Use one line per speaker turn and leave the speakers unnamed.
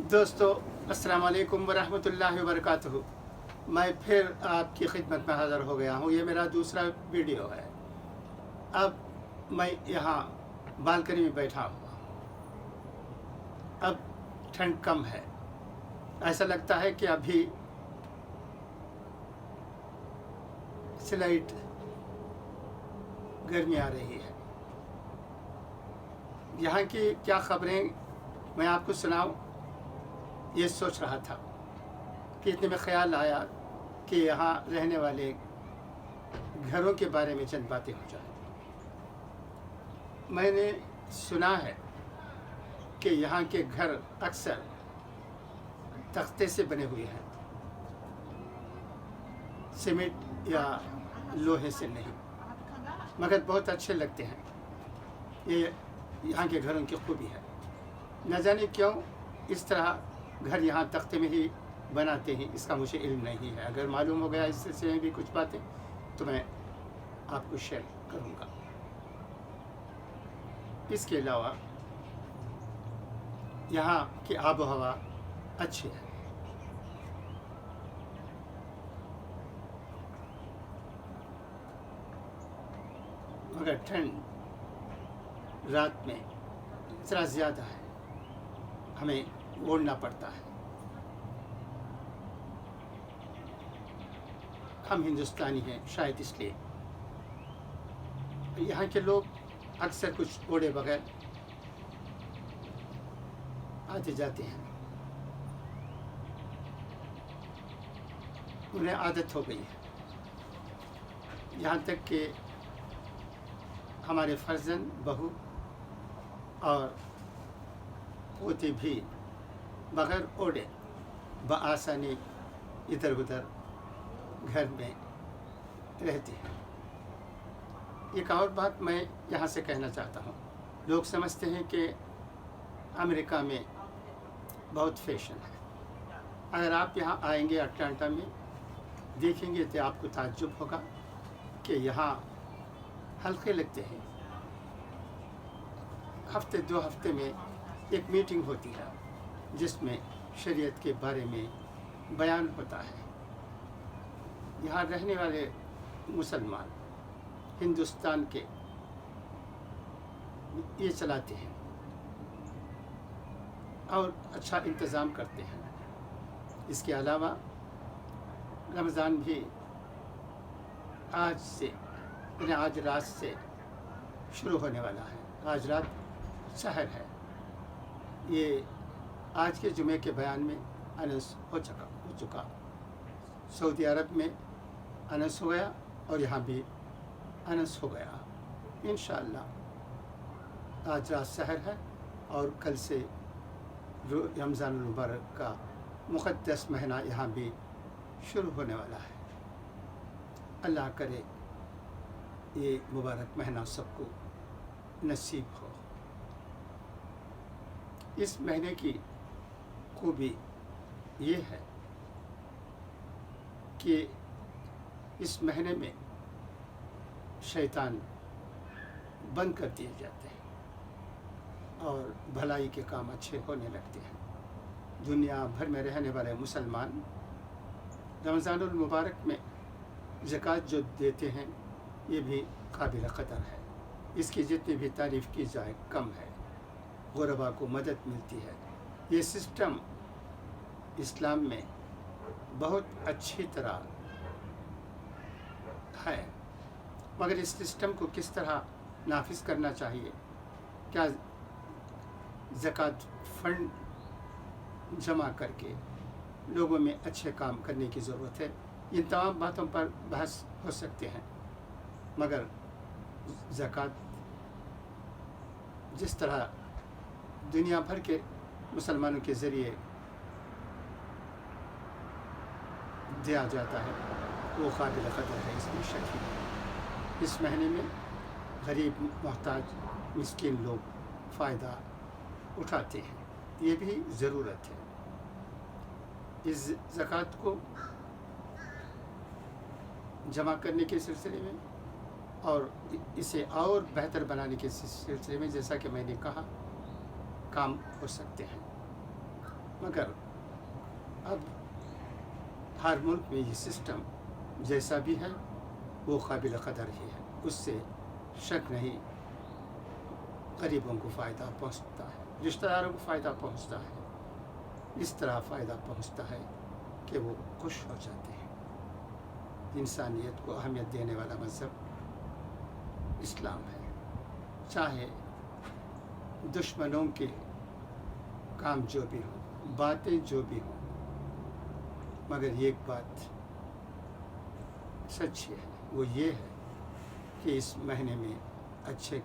दोस्तों, अस्सलाम वालेकुम वरहमतुल्लाहि वबरकातुहू। मैं फिर आपकी खिदमत में हाज़िर हो गया हूँ। ये मेरा दूसरा वीडियो है। अब मैं यहाँ बालकनी में बैठा हुआ। अब ठंड कम है, ऐसा लगता है कि अभी स्लाइट गर्मी आ रही है। यहाँ की क्या खबरें मैं आपको सुनाऊं, ये सोच रहा था कि इतने में ख़्याल आया कि यहाँ रहने वाले घरों के बारे में चंद बातें हो जाए। मैंने सुना है कि यहाँ के घर अक्सर तख्ते से बने हुए हैं, सीमेंट या लोहे से नहीं, मगर बहुत अच्छे लगते हैं। ये यहाँ के घरों की खूबी है। न जाने क्यों इस तरह घर यहाँ तख्ते में ही बनाते हैं, इसका मुझे इल्म नहीं है। अगर मालूम हो गया इस सिलसिले में भी कुछ बातें तो मैं आपको शेयर करूँगा। इसके अलावा यहाँ की आबो हवा अच्छी है। मगर ठंड रात में ज़रा ज़्यादा है, हमें ओढ़ना पड़ता है। हम हिंदुस्तानी हैं, शायद इसलिए यहाँ के लोग अक्सर कुछ ओढ़े बगैर आते जाते हैं। उन्हें आदत हो गई है। यहाँ तक कि हमारे फर्जंद, बहू और पोते भी बगैर ओढ़े बआसानी इधर उधर घर में रहती हैं। एक और बात मैं यहाँ से कहना चाहता हूँ। लोग समझते हैं कि अमेरिका में बहुत फैशन है। अगर आप यहाँ आएंगे अटलांटा में, देखेंगे तो आपको ताज्जुब होगा कि यहाँ हल्के लगते हैं। हफ्ते 2 हफ्ते में एक मीटिंग होती है जिसमें शरीयत के बारे में बयान होता है। यहाँ रहने वाले मुसलमान हिंदुस्तान के ये चलाते हैं और अच्छा इंतज़ाम करते हैं। इसके अलावा रमज़ान भी आज से यानी आज रात से शुरू होने वाला है। आज रात सहर है। ये आज के जुमे के बयान में अनाउंस हो चुका। सऊदी अरब में अनाउंस हो गया और यहाँ भी अनाउंस हो गया। इंशाअल्लाह आज रात सहर है और कल से रमज़ान मुबारक का मुक़द्दस महीना यहाँ भी शुरू होने वाला है। अल्लाह करे ये मुबारक महीना सबको नसीब हो। इस महीने की खूबी ये है कि इस महीने में शैतान बंद कर दिए जाते हैं और भलाई के काम अच्छे होने लगते हैं। दुनिया भर में रहने वाले मुसलमान रमज़ानुल मुबारक में ज़कात जो देते हैं, ये भी काबिल क़दर है। इसकी जितनी भी तारीफ़ की जाए कम है। गुरबा को मदद मिलती है। ये सिस्टम इस्लाम में बहुत अच्छी तरह है, मगर इस सिस्टम को किस तरह नाफिज करना चाहिए, क्या ज़कात फंड जमा करके लोगों में अच्छे काम करने की ज़रूरत है, इन तमाम बातों पर बहस हो सकते हैं। मगर ज़कात जिस तरह दुनिया भर के मुसलमानों के ज़रिए दिया जाता है, वो काबिल क़दर है, इसमें शक ही नहीं। इस महीने में गरीब, मोहताज, मिस्कीन लोग फ़ायदा उठाते हैं। ये भी ज़रूरत है। इस ज़कात को जमा करने के सिलसिले में और इसे और बेहतर बनाने के सिलसिले में, जैसा कि मैंने कहा, काम हो सकते हैं। مگر اب ہر ملک میں یہ سسٹم جیسا بھی ہے وہ قابل قدر ہی ہے، اس سے شک نہیں غریبوں کو فائدہ پہنچتا ہے، رشتہ داروں کو فائدہ پہنچتا ہے، اس طرح فائدہ پہنچتا ہے کہ وہ خوش ہو جاتے ہیں۔ انسانیت کو اہمیت دینے والا مذہب اسلام ہے، چاہے دشمنوں کے کام جو بھی ہوں، باتیں جو بھی ہوں، مگر ایک بات سچ ہے، وہ یہ ہے کہ اس مہینے میں اچھے